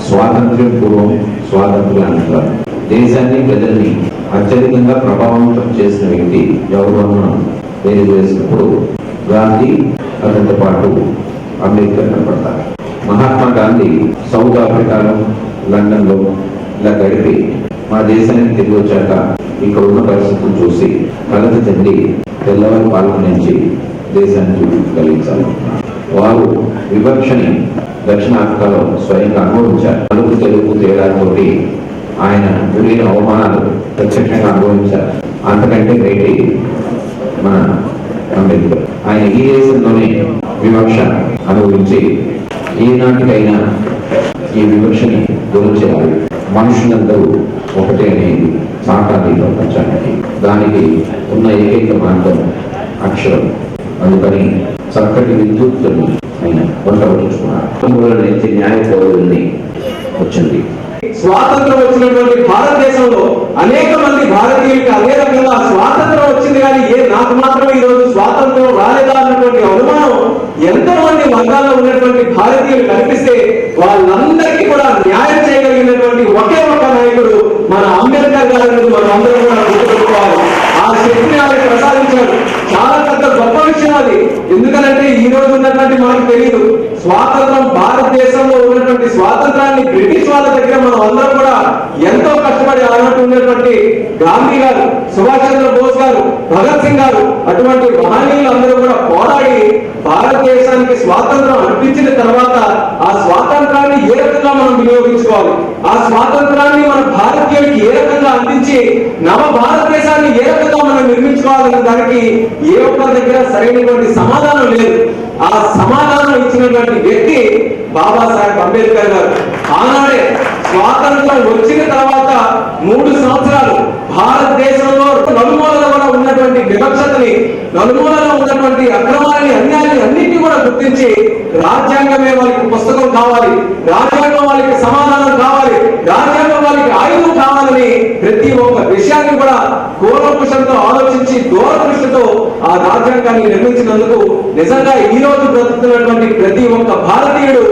స్వాతంత్ర్యం పూర్వం స్వాతంత్ర్యానంతరం దేశాన్ని ప్రజల్ని అత్యధికంగా ప్రభావితం చేసిన వ్యక్తి ఎవరు మనం తెలియజేసినప్పుడు గాంధీ, అతనితో పాటు అంబేద్కర్ కనపడతారు. మహాత్మా గాంధీ సౌత్ ఆఫ్రికాలో, లండన్లో ఇలా గడిపి మా దేశానికి తిరిగి వచ్చాక ఇక్కడ ఉన్న పరిస్థితులు చూసి కలత చెంది తెల్లవారు పాల్గొనించి దేశాన్ని కలిగించాలి. వారు వివక్షని దక్షిణాఫ్రికాలో స్వయంగా అనుభవించారు. నలుగు తెలుగు తేడాతోటి ఆయన గురైన అవమానాలు ప్రత్యక్షంగా అనుభవించారు. అంతకంటే బయటి మన అంబేద్కర్ ఆయన ఈ దేశంలోనే వివక్ష అనుభవించి ఈనాటికైనా ఈ వివక్షని దూరం చేయాలి, మనుషులందరూ ఒకటే అనేది చాటాలి ప్రపంచానికి. దానికి ఉన్న ఏకైక మార్గం అక్షరం. అందుకని చక్కటి విద్యుత్తుని ఆయన వంటబడుచుకున్నారు. నుంచి న్యాయ పౌరుల్ని వచ్చింది. స్వాతంత్రం వచ్చినటువంటి భారతదేశంలో అనేక మంది భారతీయులకి అదే రకంగా స్వాతంత్రం వచ్చింది, కానీ నాకు మాత్రమే ఈ రోజు స్వాతంత్రం రాలేదా అన్నటువంటి అనుమానం ఎంతో మంది వర్గాల్లో ఉన్నటువంటి భారతీయులు కనిపిస్తే వాళ్ళందరికీ కూడా న్యాయం చేయగలిగినటువంటి ఒకే ఒక నాయకుడు మన అంబేద్కర్ గారు. మనం అందరం కూడా గుర్తుపెట్టుకోవాలి. ఆ శక్తిని ఆయన ప్రసాదించాడు. చాలా పెద్ద గొప్ప విషయం అది. ఎందుకంటే ఈ రోజు ఉన్నటువంటి మనకు తెలియదు, స్వాతంత్రం భారతదేశంలో ఉన్నటువంటి స్వాతంత్రాన్ని బ్రిటిష్ వాళ్ళ దగ్గర మనం అందరం కూడా ఎంతో కష్టపడి ఆనాటి ఉన్నటువంటి గాంధీ గారు, సుభాష్ చంద్ర బోస్ గారు, భగత్ సింగ్ గారు అటువంటి మహనీయులు అందరూ కూడా పోరాడి భారతదేశానికి స్వాతంత్రం అర్పించిన తర్వాత ఆ స్వాతంత్రాన్ని ఏ రకంగా మనం వినియోగించుకోవాలి, ఆ స్వాతంత్రాన్ని మన భారతీయులకి ఏ రకంగా అందించి నవ భారతదేశాన్ని ఏ రకంగా మనం నిర్మించుకోవాలన్న దానికి ఏ ఒక్కరి దగ్గర సరైనటువంటి సమాధానం లేదు. ఆ సమాధానం ఇచ్చినటువంటి వ్యక్తి బాబాసాహెబ్ అంబేద్కర్ గారు. ఆనాడే స్వాతంత్రం వచ్చిన తర్వాత 3 సంవత్సరాలు భారతదేశంలో నలుమూలలో కూడా ఉన్నటువంటి వివక్షతని, నలుమూలలో ఉన్నటువంటి అక్రమాలని, అన్యాయాన్ని అన్నింటినీ కూడా గుర్తించి రాజ్యాంగమే వాళ్ళకి పుస్తకం కావాలి, రాజ్యాంగం వాళ్ళకి సమాధానం కావాలి, రాజ్యాంగం వాళ్ళకి ఆయుధం కావాలని ప్రతి ఒక్క విషయాన్ని కూడా కూలంకుషంతో ఆలోచించి దూరదృష్టితో ఆ రాజ్యాంగాన్ని నిర్మించినందుకు నిజంగా ఈ రోజు బ్రతుకుతున్నటువంటి ప్రతి ఒక్క భారతీయుడు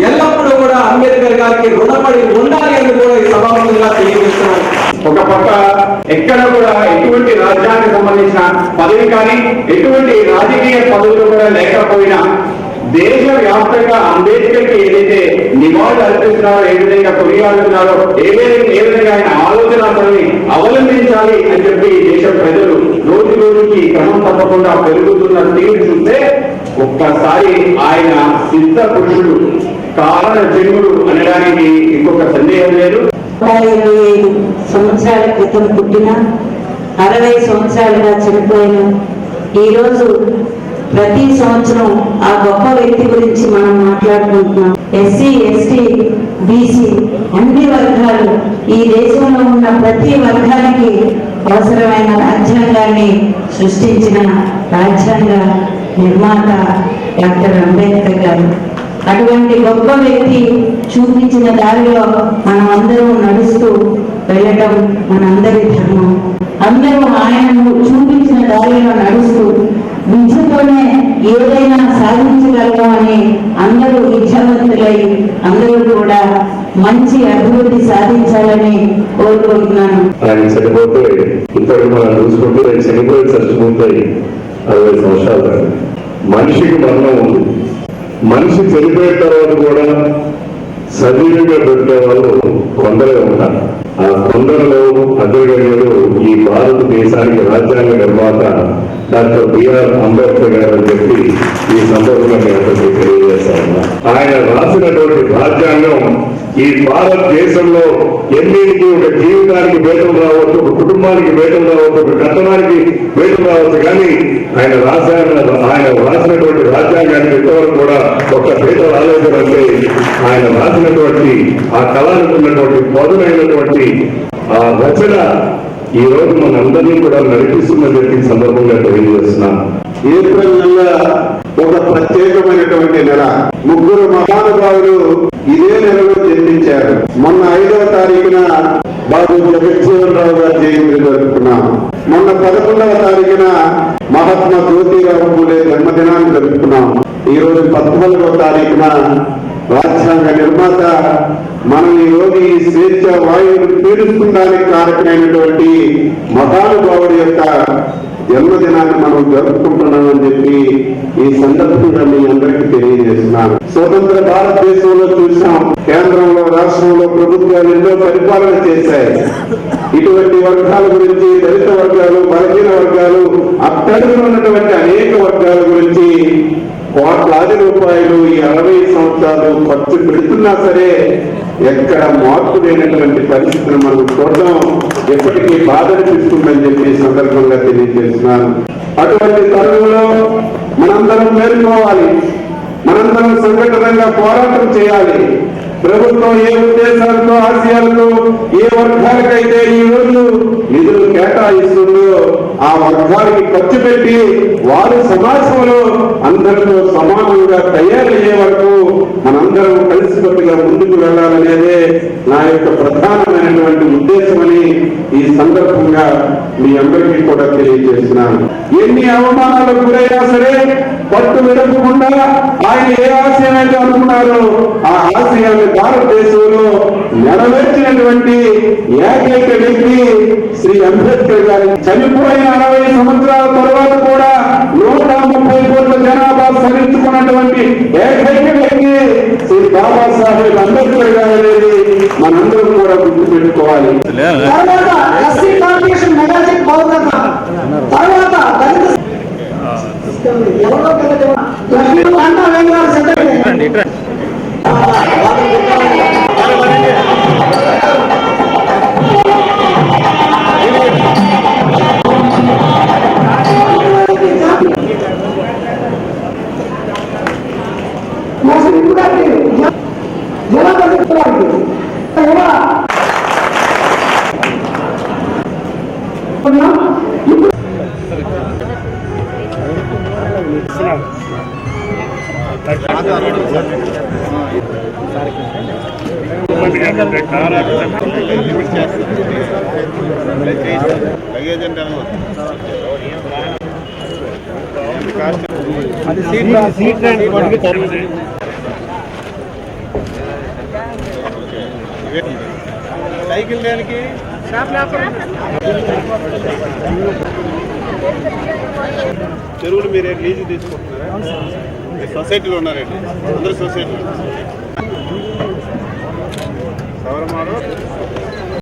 ఎల్లప్పుడూ కూడా అంబేద్కర్ గారికి రుణపడి ఉండాలి అని కూడా ఈ సభాముఖంగా తెలియజేస్తున్నాను. ఒక పక్క ఎక్కడ కూడా ఎటువంటి రాజ్యానికి సంబంధించిన పదవి కానీ ఎటువంటి రాజకీయ పదవులు కూడా లేకపోయినా దేశవ్యాప్తంగా అంబేద్కర్ కి ఏదైతే నివాళులు అర్పిస్తున్నారో, ఏ విధంగా కొనియాడుతున్నారో, ఏ విధంగా ఆయన ఆలోచనని అవలంబించాలి అని చెప్పి దేశ ప్రజలు రోజు రోజుకి క్రమం తప్పకుండా పెరుగుతున్న తీరు చూస్తే ఒక్కసారి ఆయన సిద్ధ పురుషుడు, కారణ జన్ముడు అనడానికి ఇంకొక సందేహం లేదు. 25 సంవత్సరాల క్రితం పుట్టిన 60 సంవత్సరాలుగా చనిపోయిన ఈరోజు ప్రతి సంవత్సరం ఆ గొప్ప వ్యక్తి గురించి మనం మాట్లాడుకుంటున్నాం. ఎస్సీ, ఎస్టీ, బీసీ అన్ని వర్గాలు, ఈ దేశంలో ఉన్న ప్రతి వర్గానికి అవసరమైన రాజ్యాంగాన్ని సృష్టించిన రాజ్యాంగ నిర్మాత డాక్టర్ అంబేద్కర్ గారు. అటువంటి గొప్ప వ్యక్తి చూపించిన దారిలో మనం అందరం నడుస్తూ వెళ్ళటం మనందరి ధర్మం. అందరూ ఆయనను చూపించిన దారిలో నడుస్తూ విద్యతోనే ఏదైనా సాధించగలము అని అందరూ విద్యావంతులై అందరూ కూడా మంచి అభివృద్ధి సాధించాలని కోరుకుంటున్నాను. ఆయన చనిపోతే ఇప్పటికి మనం చూసుకుంటే చనిపోయి చచ్చిపోతాయి 60 సంవత్సరాలు. మనిషికి మరణం ఉంది. మనిషి చనిపోయిన తర్వాత కూడా సజీవంగా పెట్టే వాళ్ళు కొందరే ఉంటారు. ఆ కొందరిలో అగ్రగణ్యులు ఈ భారతదేశానికి రాజ్యాంగ నిర్మాత డాక్టర్ బిఆర్ అంబేద్కర్ గారు అని చెప్పి ఈ సందర్భంగా నేను తెలియజేస్తాను. ఆయన రాసినటువంటి రాజ్యాంగం ఈ భారతదేశంలో ఎన్నింటికి ఒక జీవితానికి వేతం రావచ్చు, ఒక కుటుంబానికి వేతం రావచ్చు, ఒక కట్టడానికి వేతం రావచ్చు, కానీ ఆయన రాసినటువంటి రాజ్యాంగానికి ఇంతవరకు కూడా ఒక వేతం రాలేదంటే ఆయన రాసినటువంటి ఆ కళకు ఉన్నటువంటి పదునైనటువంటి ఆ రచన ఈ రోజు మనందరినీ కూడా నడిపిస్తుందని చెప్పి సందర్భంగా తెలియజేస్తున్నాను. ఏప్రిల్ నెల ఒక ప్రత్యేకమైనటువంటి నెల. ముగ్గురు మహానుభావులు ఇదే నెలలో జన్మించారు. మొన్న 5వ తారీఖున బాబు జగజ్జీవన్ రావు గారి జయంతి జరుపుకున్నాం. మొన్న 11వ తారీఖున మహాత్మా జ్యోతిరావు పూలే జన్మదినాన్ని జరుపుకున్నాం. ఈ రోజు 14వ తారీఖున రాజ్యాంగ నిర్మాత మనం ఈ రోజు ఈ స్వేచ్ఛ వాయువును పీలుస్తుందానికి కారకమైనటువంటి మహానుభావుడి యొక్క జన్మదినాన్ని మనం జరుపుకుంటున్నామని చెప్పి ఈ సందర్భంగా మీ అందరికీ తెలియజేస్తున్నాను. స్వతంత్ర భారతదేశంలో చూసాం, కేంద్రంలో రాష్ట్రంలో ప్రభుత్వాలు ఎన్నో పరిపాలన చేశాయి. ఇటువంటి వర్గాల గురించి, దళిత వర్గాలు, బలహీన వర్గాలు, అట్టడుగున ఉన్నటువంటి అనేక వర్గాల గురించి కోట్లాది రూపాయలు ఈ 60 సంవత్సరాలు ఖర్చు పెడుతున్నా సరే ఎక్కడ మార్పు లేనటువంటి పరిస్థితిని మనం చూడడం ఎప్పటికీ బాధ అనిపిస్తుందని చెప్పి సందర్భంగా తెలియజేస్తున్నాను. అటువంటి తరుణంలో మనందరం మేల్కోవాలి, మనందరం సంఘటితంగా పోరాటం చేయాలి. ప్రభుత్వం ఏ ఉద్దేశాలతో, ఆశయాలతో, ఏ వర్గాలకైతే ఈ రోజు నిధులు కేటాయిస్తుందో ఆ వర్గాలకి ఖర్చు పెట్టి వారు సమాజంలో అందరితో సమానంగా తయారయ్యే వరకు మనందరం కలిసికట్టుగా ముందుకు వెళ్లాలనేదే నా యొక్క ప్రధానమైనటువంటి ఉద్దేశమని ఈ సందర్భంగా మీ అందరికీ కూడా తెలియజేస్తున్నాను. ఎన్ని అవమానాలకు గురైనా సరే పట్టు విడపకుండా ఆయన ఏ ఆశయం అయితే అనుకున్నారో ఆ ఆశయాన్ని భారతదేశంలో నెరవేర్చినటువంటి ఏకైక వ్యక్తి శ్రీ అంబేద్కర్ గారు. చనిపోయిన 60 సంవత్సరాల తర్వాత కూడా 130 కోట్ల జనాభా సరించుకున్నటువంటి ఏకైక వ్యక్తి శ్రీ బాబాసాహెబ్ అంబేద్కర్ గారు అనేది మనందరం కూడా గుర్తుపెట్టుకోవాలి. సైకిల్ దేనికి చెరువులు మీరు లీజు తీసుకుంటున్నారా? సొసైటీలో ఉన్నారండి, అందరూ సొసైటీలో. సవరమారు